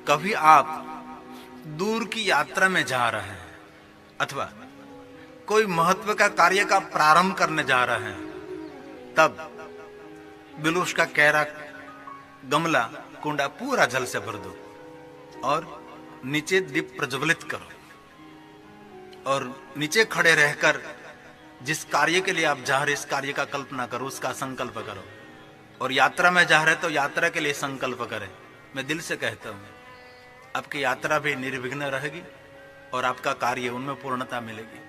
कभी आप दूर की यात्रा में जा रहे हैं अथवा कोई महत्व का कार्य का प्रारंभ करने जा रहे हैं, तब बिलुष का कैरा, गमला, कुंडा पूरा जल से भर दो और नीचे दीप प्रज्वलित करो और नीचे खड़े रहकर जिस कार्य के लिए आप जा रहे, इस कार्य का कल्पना करो, उसका संकल्प करो। और यात्रा में जा रहे तो यात्रा के लिए संकल्प करें। मैं दिल से कहता हूं, आपकी यात्रा भी निर्विघ्न रहेगी और आपका कार्य उनमें पूर्णता मिलेगी।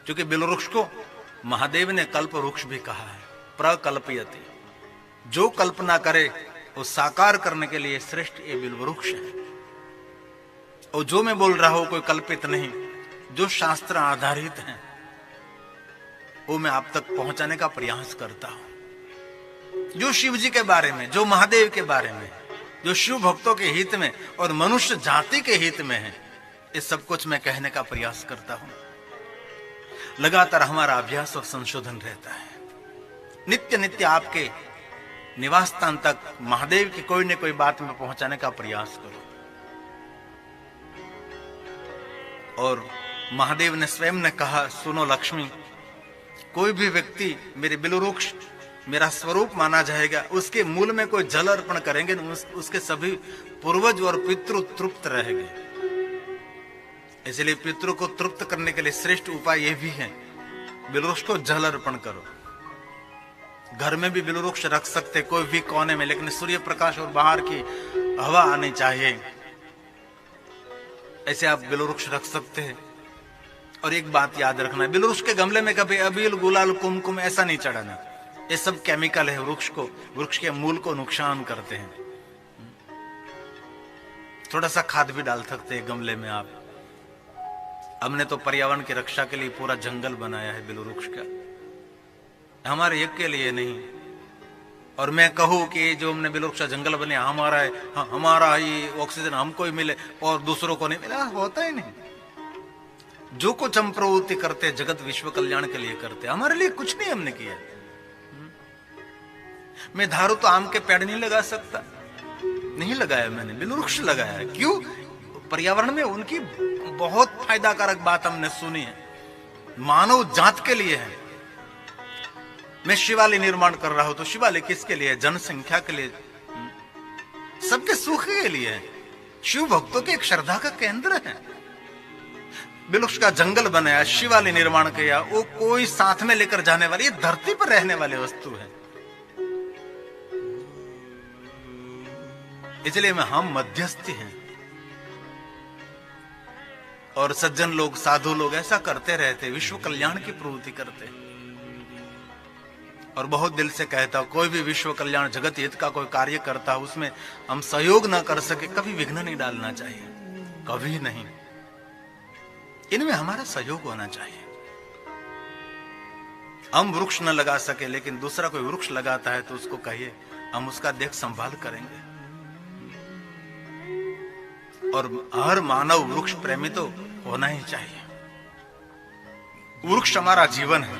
क्योंकि बिलवृक्ष को महादेव ने कल्प वृक्ष भी कहा है, प्रकल्पयति। जो कल्पना करे वो साकार करने के लिए श्रेष्ठ ये बिलवृक्ष है। और जो मैं बोल रहा हूं कोई कल्पित नहीं, जो शास्त्र आधारित है वो मैं आप तक पहुंचाने का प्रयास करता हूं। जो शिव जी के बारे में, जो महादेव के बारे में, जो शिव भक्तों के हित में और मनुष्य जाति के हित में है, इस सब कुछ मैं कहने का प्रयास करता हूं। लगातार हमारा अभ्यास और संशोधन रहता है। नित्य नित्य आपके निवास स्थान तक महादेव की कोई न कोई बात में पहुंचाने का प्रयास करो। और महादेव ने स्वयं ने कहा, सुनो लक्ष्मी, कोई भी व्यक्ति मेरे बिलवृक्ष मेरा स्वरूप माना जाएगा, उसके मूल में कोई जल अर्पण करेंगे, उसके सभी पूर्वज और पितृ तृप्त रहेंगे। इसलिए पितृ को तृप्त करने के लिए श्रेष्ठ उपाय यह भी है, बिलवृक्ष को जल अर्पण करो। घर में भी बिलवृक्ष रख सकते, कोई भी कोने में, लेकिन सूर्य प्रकाश और बाहर की हवा आनी चाहिए, ऐसे आप बिलवृक्ष रख सकते हैं। और एक बात याद रखना, बिलवृक्ष के गमले में कभी अबील, गुलाल, कुमकुम ऐसा नहीं चढ़ाना। ये सब केमिकल है, वृक्ष के मूल को नुकसान करते हैं। थोड़ा सा खाद भी डाल सकते हैं गमले में आप। हमने तो पर्यावरण की रक्षा के लिए पूरा जंगल बनाया है बिलवृक्ष का, हमारे एक के लिए नहीं। और मैं कहूं कि जो हमने बिलवृक्ष का जंगल बने हमारा है, हमारा ही ऑक्सीजन हमको ही मिले और दूसरों को नहीं मिला, होता ही नहीं। जो कुछ हम प्रवृत्ति करते जगत विश्व कल्याण के लिए करते, हमारे लिए कुछ नहीं हमने किया। मैं धारू तो आम के पेड़ नहीं लगा सकता, नहीं लगाया मैंने, बिलवृक्ष लगाया। क्यों? पर्यावरण में उनकी बहुत फायदाकारक बात हमने सुनी है, मानव जात के लिए है। मैं शिवालय निर्माण कर रहा हूं तो शिवालय किसके लिए? जनसंख्या के लिए, सबके सुख के लिए है। शिव भक्तों के एक श्रद्धा का केंद्र है। बिलवृक्ष का जंगल बनाया, शिवालय निर्माण किया, वो कोई साथ में लेकर जाने वाली, ये धरती पर रहने वाली वस्तु है। इसलिए में हम मध्यस्थी हैं। और सज्जन लोग, साधु लोग ऐसा करते रहते, विश्व कल्याण की प्रवृत्ति करते। और बहुत दिल से कहता हूं, कोई भी विश्व कल्याण जगत हित का कोई कार्य करता, उसमें हम सहयोग ना कर सके, कभी विघ्न नहीं डालना चाहिए, कभी नहीं। इनमें हमारा सहयोग होना चाहिए। हम वृक्ष न लगा सके, लेकिन दूसरा कोई वृक्ष लगाता है तो उसको कहिए, हम उसका देख संभाल करेंगे। और हर मानव वृक्ष प्रेमी तो होना ही चाहिए। वृक्ष हमारा जीवन है,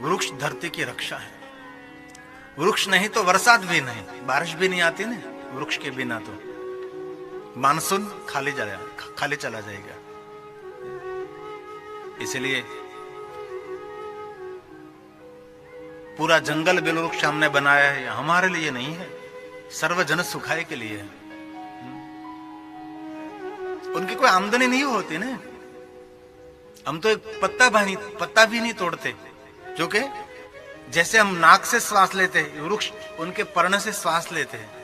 वृक्ष धरती की रक्षा है। वृक्ष नहीं तो बरसात भी नहीं, बारिश भी नहीं आती ना वृक्ष के बिना, तो मानसून खाली चला जाएगा। इसलिए पूरा जंगल बिलवृक्ष हमने बनाया है, हमारे लिए नहीं है, सर्वजन सुखाय के लिए है। उनकी कोई आमदनी नहीं होती ना, हम तो एक पत्ता भी नहीं तोड़ते। जो कि जैसे हम नाक से श्वास लेते हैं, वृक्ष उनके पर्ण से श्वास लेते हैं।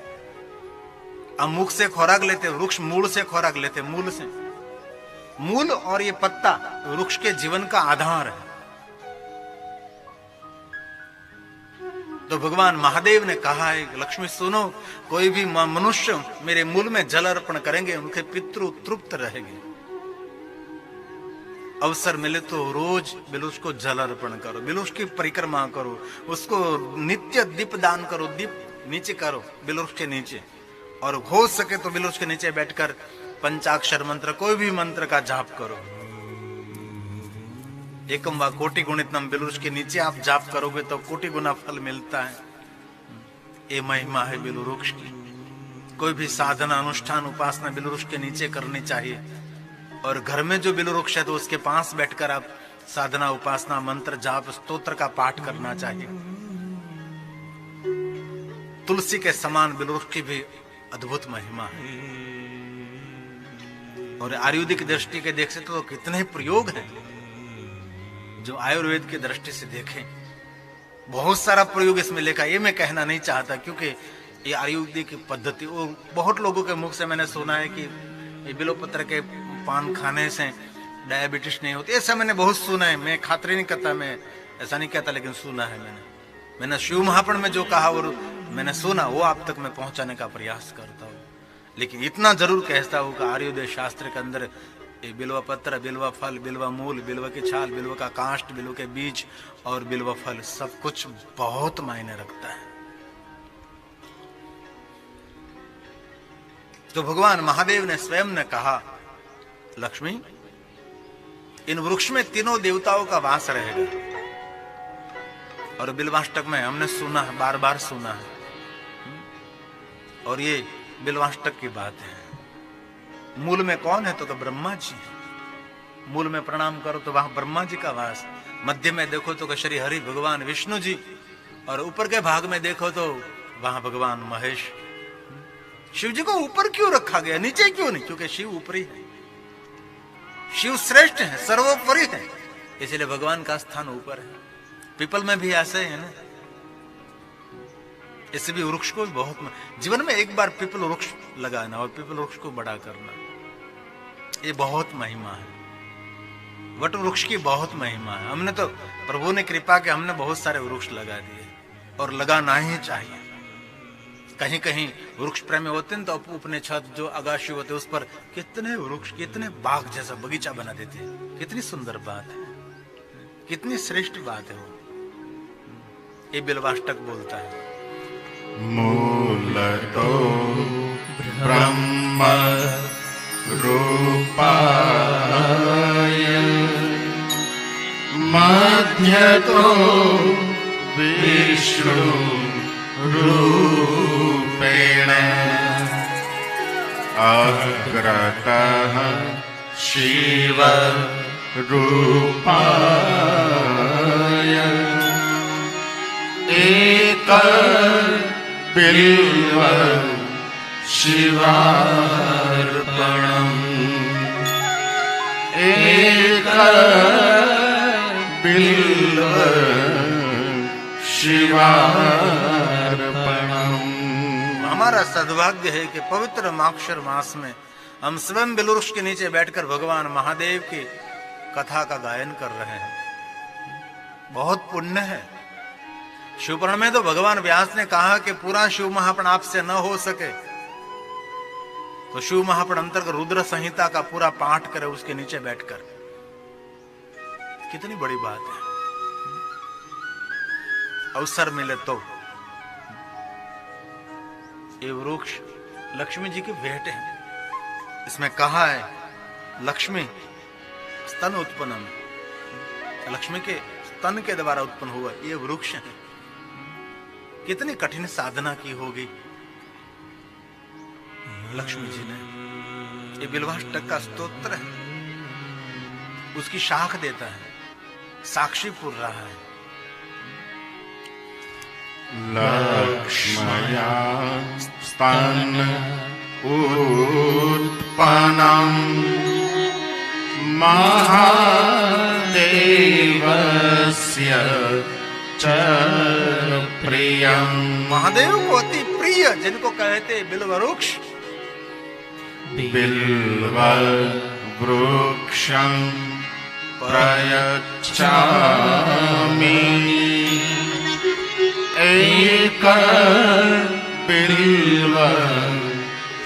हम मुख से खुराक लेते हैं, वृक्ष मूल से खुराक लेते हैं, मूल से। मूल और ये पत्ता वृक्ष के जीवन का आधार है। तो भगवान महादेव ने कहा है, लक्ष्मी सुनो, कोई भी मनुष्य मेरे मूल में जल अर्पण करेंगे, उनके पितृ तृप्त रहेंगे। अवसर मिले तो रोज बिलवृक्ष को जल अर्पण करो, बिलवृक्ष की परिक्रमा करो, उसको नित्य दीप दान करो, दीप नीचे करो बिलवृक्ष के नीचे। और हो सके तो बिलवृक्ष के नीचे बैठकर पंचाक्षर मंत्र, कोई भी मंत्र का जाप करो। एकम व कोटि गुणितम, बिलवृक्ष के नीचे आप जाप करोगे तो कोटि गुना फल मिलता है। ये महिमा है बिलवृक्ष की। कोई भी साधना अनुष्ठान उपासना बिलवृक्ष के नीचे करनी चाहिए। और घर में जो बिलवृक्ष है तो उसके पास बैठकर आप साधना उपासना मंत्र जाप स्तोत्र का पाठ करना चाहिए। तुलसी के समान बिलवृक्ष की भी अद्भुत महिमा है। और आयुर्वेदिक दृष्टि के देख से तो कितने प्रयोग हैं जो आयुर्वेद की दृष्टि से देखें, बहुत सारा प्रयोग इसमें लिखा। ये मैं कहना नहीं चाहता क्योंकि ये आयुर्वेदिक पद्धति, वो बहुत लोगों के मुख से मैंने सुना है कि ये बिल्वपत्र के पान खाने से डायबिटीज नहीं होती, ऐसा मैंने बहुत सुना है। मैं खातिर नहीं करता, मैं ऐसा नहीं कहता, लेकिन सुना है मैंने शिव महापुराण में जो कहा और मैंने सुना वो आप तक मैं पहुंचाने का प्रयास करता हूँ। लेकिन इतना जरूर कहता हूँ कि आयुर्वेद शास्त्र के अंदर ये बिल्व पत्र, बिल्व फल, बिल्व मूल, बिल्व की छाल, बिल्व का काष्ठ, बिल्व के बीज और बिल्व फल सब कुछ बहुत मायने रखता है। तो भगवान महादेव ने स्वयं ने कहा, लक्ष्मी इन वृक्ष में तीनों देवताओं का वास रहेगा। और बिल्वाष्टक में हमने सुना है, बार बार सुना है, और ये बिल्वाष्टक की बात है। मूल में कौन है तो ब्रह्मा जी। मूल में प्रणाम करो तो वहां ब्रह्मा जी का वास, मध्य में देखो तो श्री हरि भगवान विष्णु जी, और ऊपर के भाग में देखो तो वहां भगवान महेश। शिव जी को ऊपर क्यों रखा गया, नीचे क्यों नहीं? क्योंकि शिव ऊपरी है, शिव श्रेष्ठ है, सर्वोपरि है, इसलिए भगवान का स्थान ऊपर है। पीपल में भी ऐसे है ना, इससे भी वृक्ष को बहुत जीवन में एक बार पीपल वृक्ष लगाना और पीपल वृक्ष को बड़ा करना, ये बहुत महिमा है। वट वृक्ष की बहुत महिमा है। हमने तो प्रभु ने कृपा के हमने बहुत सारे वृक्ष लगा दिए और लगाना ही चाहिए। कहीं कहीं वृक्ष प्रेमी होते हैं तो अपने छत जो आगाशी होते उस पर कितने वृक्ष, कितने बाग जैसा बगीचा बना देते हैं। कितनी सुंदर बात है, कितनी श्रेष्ठ बात है वो। ये बिल्वाष्टक बोलता है, मूलतो ब्रह्म रूपाय मध्यतो विष्णु रूपेण अग्रतः शिव रूपाय एक बिल्व शिवार्पणम् एक बिल्व शिवार्पणम्। हमारा सद्भाग्य है कि पवित्र माक्षर मास में हम स्वयं बिलवृक्ष के नीचे बैठकर भगवान महादेव की कथा का गायन कर रहे हैं। बहुत पुण्य है। शिवपुराण में तो भगवान व्यास ने कहा कि पूरा शिव महापुराण आपसे न हो सके तो शिव महापुराण अंतर्गत रुद्र संहिता का पूरा पाठ करे उसके नीचे बैठकर। कितनी बड़ी बात है। अवसर मिले तो। ये वृक्ष लक्ष्मी जी की भेंट है। इसमें कहा है लक्ष्मी स्तन उत्पन्नम, लक्ष्मी के स्तन के द्वारा उत्पन्न हुआ ये वृक्ष है। कितनी कठिन साधना की होगी लक्ष्मी जी ने। ये बिल्वाष्टक का स्तोत्र है, उसकी शाख देता है, साक्षी पुर रहा है। लक्ष्मया स्तन उत्पन्नम् महादेवस्य च प्रियम। महादेव को अति प्रिय जिनको कहते बिल्व वृक्ष। बिल्व वृक्षं प्रयच्छामि एक बिल्व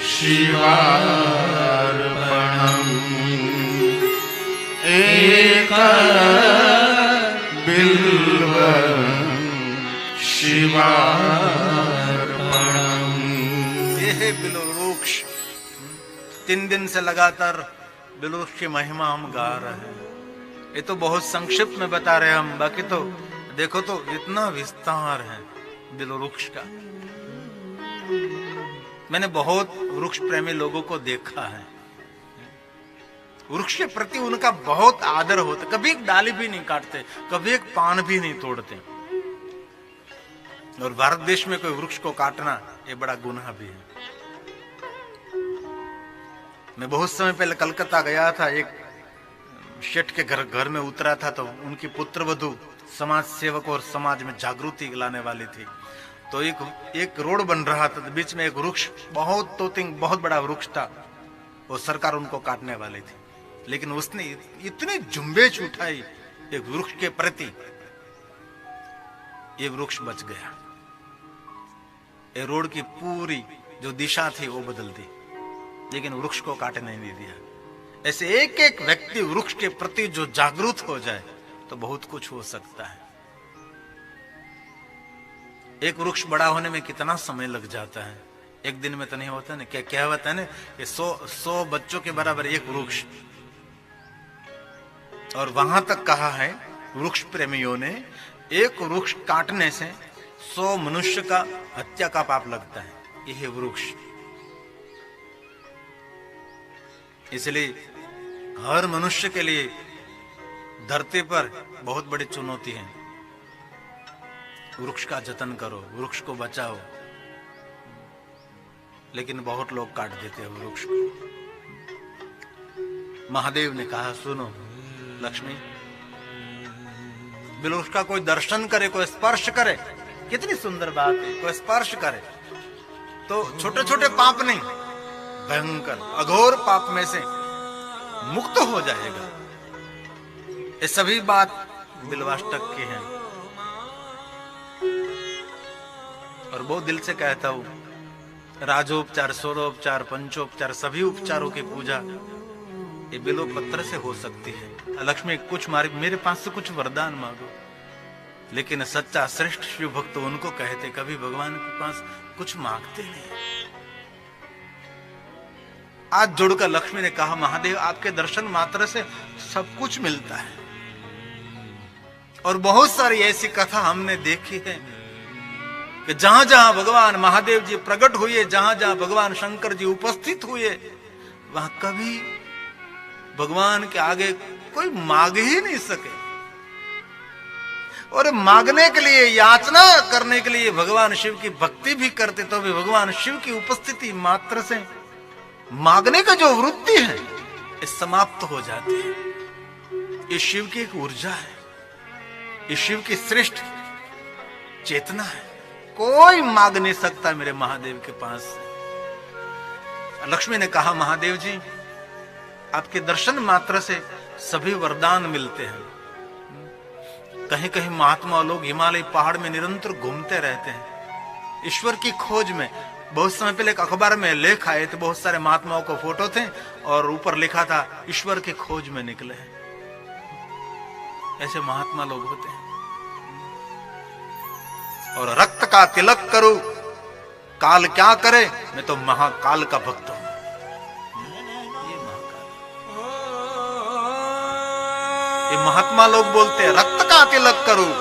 शिवार्पणम् एक बिल्व शिवार्पणम्। ये है बिल्व वृक्ष। 3 दिन से लगातार बिल्व वृक्ष की महिमा हम गा रहे हैं। ये तो बहुत संक्षिप्त में बता रहे हैं हम, बाकी तो देखो तो इतना विस्तार है बिल्व वृक्ष का। मैंने बहुत वृक्ष प्रेमी लोगों को देखा है, वृक्ष के प्रति उनका बहुत आदर होता, कभी एक डाली भी नहीं काटते, कभी एक पान भी नहीं तोड़ते। और भारत देश में कोई वृक्ष को काटना ये बड़ा गुनाह भी है। मैं बहुत समय पहले कलकत्ता गया था, एक शेठ के घर में उतरा था, तो उनकी पुत्रवधू समाज सेवक और समाज में जागृति लाने वाली थी। तो एक रोड बन रहा था, तो बीच में एक वृक्ष, बहुत बड़ा वृक्ष था, वो सरकार उनको काटने वाली थी, लेकिन उसने इतनी झुंबेश उठाई एक वृक्ष के प्रति, ये वृक्ष बच गया। ये रोड की पूरी जो दिशा थी वो बदल दी, लेकिन वृक्ष को काटने नहीं दिया। ऐसे एक एक व्यक्ति वृक्ष के प्रति जो जागरूक हो जाए तो बहुत कुछ हो सकता है। एक वृक्ष बड़ा होने में कितना समय लग जाता है, एक दिन में तो नहीं होता ना। क्या होता है ना कि 100 बच्चों के बराबर एक वृक्ष। और वहां तक कहा है वृक्ष प्रेमियों ने, एक वृक्ष काटने से 100 मनुष्य का हत्या का पाप लगता है, यह वृक्ष। इसलिए हर मनुष्य के लिए धरती पर बहुत बड़ी चुनौती है, वृक्ष का जतन करो, वृक्ष को बचाओ। लेकिन बहुत लोग काट देते हैं वृक्ष को। महादेव ने कहा, सुनो लक्ष्मी, वृक्ष का कोई दर्शन करे, कोई स्पर्श करे, कितनी सुंदर बात है, कोई स्पर्श करे तो छोटे छोटे पाप नहीं, भयंकर अघोर पाप में से मुक्त हो जाएगा। ये सभी बात बिल्वाष्टक की है। और बहुत दिल से कहता हूं, राजोपचार, सौरोपचार, पंचोपचार, सभी उपचारों की पूजा ये बिल्व पत्र से हो सकती है। लक्ष्मी कुछ मेरे पास से कुछ वरदान मांगो। लेकिन सच्चा श्रेष्ठ शिव भक्त उनको कहते, कभी भगवान के पास कुछ मांगते नहीं। आज जुड़कर लक्ष्मी ने कहा, महादेव आपके दर्शन मात्र से सब कुछ मिलता है। और बहुत सारी ऐसी कथा हमने देखी है कि जहां जहां भगवान महादेव जी प्रकट हुए, जहां जहां भगवान शंकर जी उपस्थित हुए, वहां कभी भगवान के आगे कोई मांग ही नहीं सके। और मांगने के लिए, याचना करने के लिए भगवान शिव की भक्ति भी करते, तो भी भगवान शिव की उपस्थिति मात्र से मांगने का जो वृत्ति है ये समाप्त हो जाती है। ये शिव की एक ऊर्जा है, ये शिव की श्रेष्ठ चेतना है। कोई मांग नहीं सकता मेरे महादेव के पास से। लक्ष्मी ने कहा, महादेव जी आपके दर्शन मात्र से सभी वरदान मिलते हैं। कहीं कहीं महात्मा लोग हिमालय पहाड़ में निरंतर घूमते रहते हैं ईश्वर की खोज में। बहुत समय पहले एक अखबार में लेख आए थे, बहुत सारे महात्माओं को फोटो थे और ऊपर लिखा था, ईश्वर की खोज में निकले हैं। ऐसे महात्मा लोग होते हैं। और रक्त का तिलक करूं, काल क्या करे, मैं तो महाकाल का भक्त हूं। ये महात्मा लोग बोलते हैं, रक्त का तिलक करूं,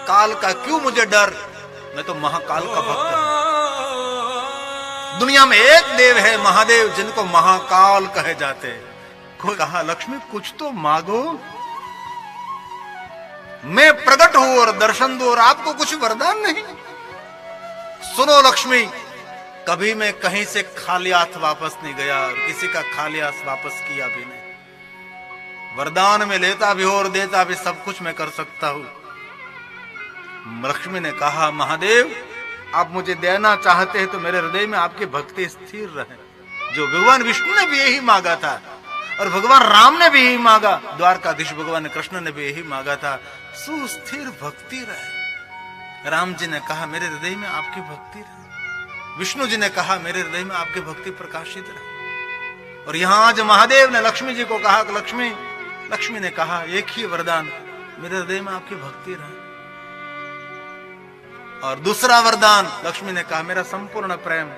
काल का क्यों मुझे डर, मैं तो महाकाल का भक्त हूं। दुनिया में एक देव है महादेव, जिनको महाकाल कहे जाते हैं। कोई कहा, लक्ष्मी कुछ तो मांगो, मैं प्रकट हूं और दर्शन दूं और आपको कुछ वरदान नहीं। सुनो लक्ष्मी, कभी मैं कहीं से खाली हाथ वापस नहीं गया और किसी का खाली हाथ वापस किया भी नहीं। वरदान में लेता भी हो और देता भी, सब कुछ मैं कर सकता हूं। लक्ष्मी ने कहा, महादेव आप मुझे देना चाहते हैं तो मेरे हृदय में आपकी भक्ति स्थिर रहे। जो भगवान विष्णु ने भी यही मांगा था और भगवान राम ने भी यही मांगा, द्वारकाधीश भगवान कृष्ण ने भी यही मांगा था, सुस्थिर भक्ति रहे। राम जी ने कहा, मेरे हृदय में आपकी भक्ति रहे। विष्णु जी ने कहा, मेरे हृदय में आपकी भक्ति प्रकाशित रहे। और यहां आज महादेव ने लक्ष्मी जी को कहा, लक्ष्मी ने कहा, एक ही वरदान, मेरे हृदय में आपकी भक्ति रहे। और दूसरा वरदान, लक्ष्मी ने कहा, मेरा संपूर्ण प्रेम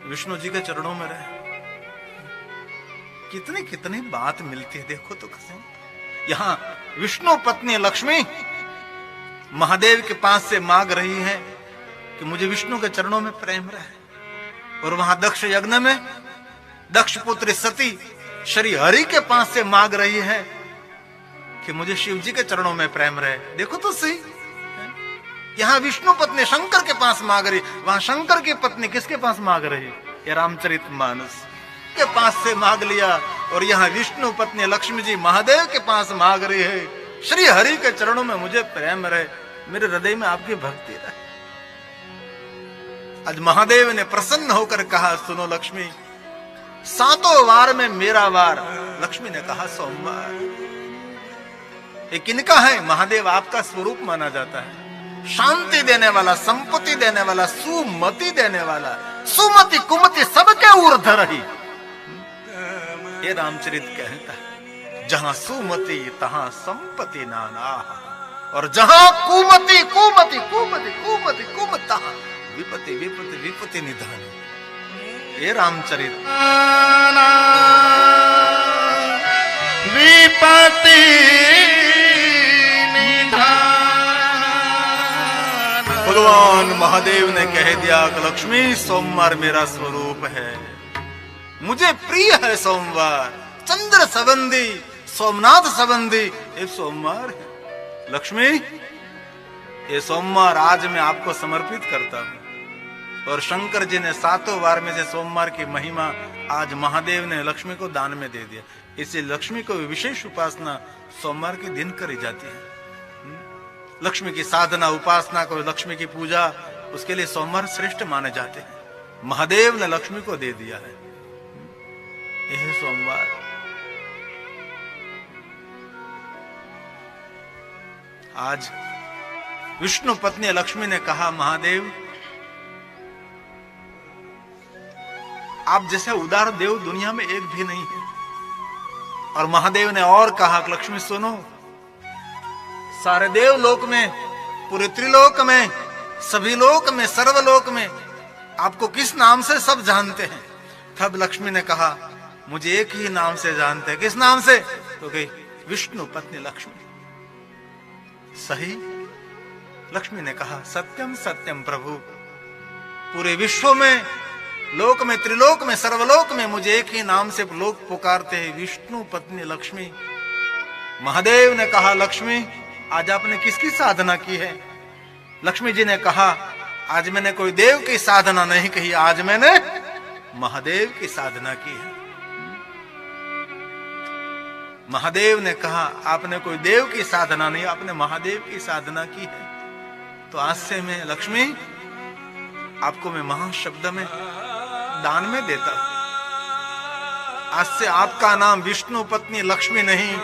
विष्णु जी के चरणों में रहे। कितनी कितनी बात मिलती है, देखो तो कसम। यहां विष्णु पत्नी लक्ष्मी महादेव के पास से मांग रही है कि मुझे विष्णु के चरणों में प्रेम रहे। और वहां दक्ष यज्ञ में दक्ष पुत्र सती श्री हरि के पास से मांग रही है कि मुझे शिव जी के चरणों में प्रेम रहे। देखो तो सही, यहां विष्णु पत्नी शंकर के पास मांग रही, वहां शंकर की पत्नी किसके पास मांग रही? ये रामचरितमानस के पास से मांग लिया। और यहां विष्णु पत्नी लक्ष्मी जी महादेव के पास मांग रही है, श्री हरि के चरणों में मुझे प्रेम रहे, मेरे हृदय में आपकी भक्ति रहे। आज महादेव ने प्रसन्न होकर कहा, सुनो लक्ष्मी, 7 वार में मेरा वार। लक्ष्मी ने कहा सोमवार। ये किनका है? महादेव आपका स्वरूप माना जाता है, शांति देने वाला, संपत्ति देने वाला, सुमति देने वाला, सुमति कुमति सबके ऊर्ध्व रही। ये रामचरित कहता है, जहां सुमति तहां संपत्ति नाना, और जहां कुमति कुमति कुमति कुमति कुमति तहां विपत्ति विपत्ति विपत्ति निधान। ये रामचरित विपत्ति निधान। भगवान महादेव ने कह दिया कि लक्ष्मी, सोमवार मेरा स्वरूप है, मुझे प्रिय है सोमवार। चंद्र संबंधी, सोमनाथ संबंधी ये सोमवार है। लक्ष्मी, ये सोमवार आज मैं आपको समर्पित करता हूं। और शंकर जी ने 7 वार में से सोमवार की महिमा आज महादेव ने लक्ष्मी को दान में दे दिया। इसलिए लक्ष्मी को विशेष उपासना सोमवार के दिन करी जाती है। लक्ष्मी की साधना, उपासना को, लक्ष्मी की पूजा, उसके लिए सोमवार श्रेष्ठ माने जाते हैं। महादेव ने लक्ष्मी को दे दिया है यह सोमवार। आज विष्णु पत्नी लक्ष्मी ने कहा, महादेव आप जैसे उदार देव दुनिया में एक भी नहीं है। और महादेव ने और कहा, लक्ष्मी सुनो, सारे देवलोक में, पूरे त्रिलोक में, सभी लोक में, सर्वलोक में आपको किस नाम से सब जानते हैं? तब लक्ष्मी ने कहा, मुझे एक ही नाम से जानते हैं। किस नाम से? तो कही, विष्णु पत्नी लक्ष्मी। सही? लक्ष्मी ने कहा, सत्यम सत्यम प्रभु, पूरे विश्व में, लोक में, त्रिलोक में, सर्वलोक में मुझे एक ही नाम से लोग पुकारते हैं, विष्णु पत्नी लक्ष्मी। महादेव ने कहा, लक्ष्मी आज आपने किसकी साधना की है? लक्ष्मी जी ने कहा, आज मैंने कोई देव की साधना नहीं कही, आज मैंने महादेव की साधना की है। महादेव ने कहा, आपने कोई देव की साधना नहीं, आपने महादेव की साधना की है। तो आज से मैं लक्ष्मी आपको मैं महाशब्द में दान में देता हूं। आज से आपका नाम विष्णु पत्नी लक्ष्मी नहीं,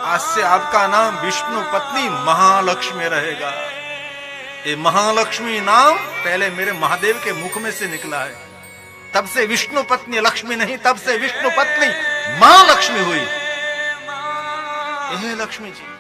आज से आपका नाम विष्णु पत्नी महालक्ष्मी रहेगा। ये महालक्ष्मी नाम पहले मेरे महादेव के मुख में से निकला है, तब से विष्णु पत्नी लक्ष्मी नहीं, तब से विष्णु पत्नी महालक्ष्मी हुई। यह लक्ष्मी जी।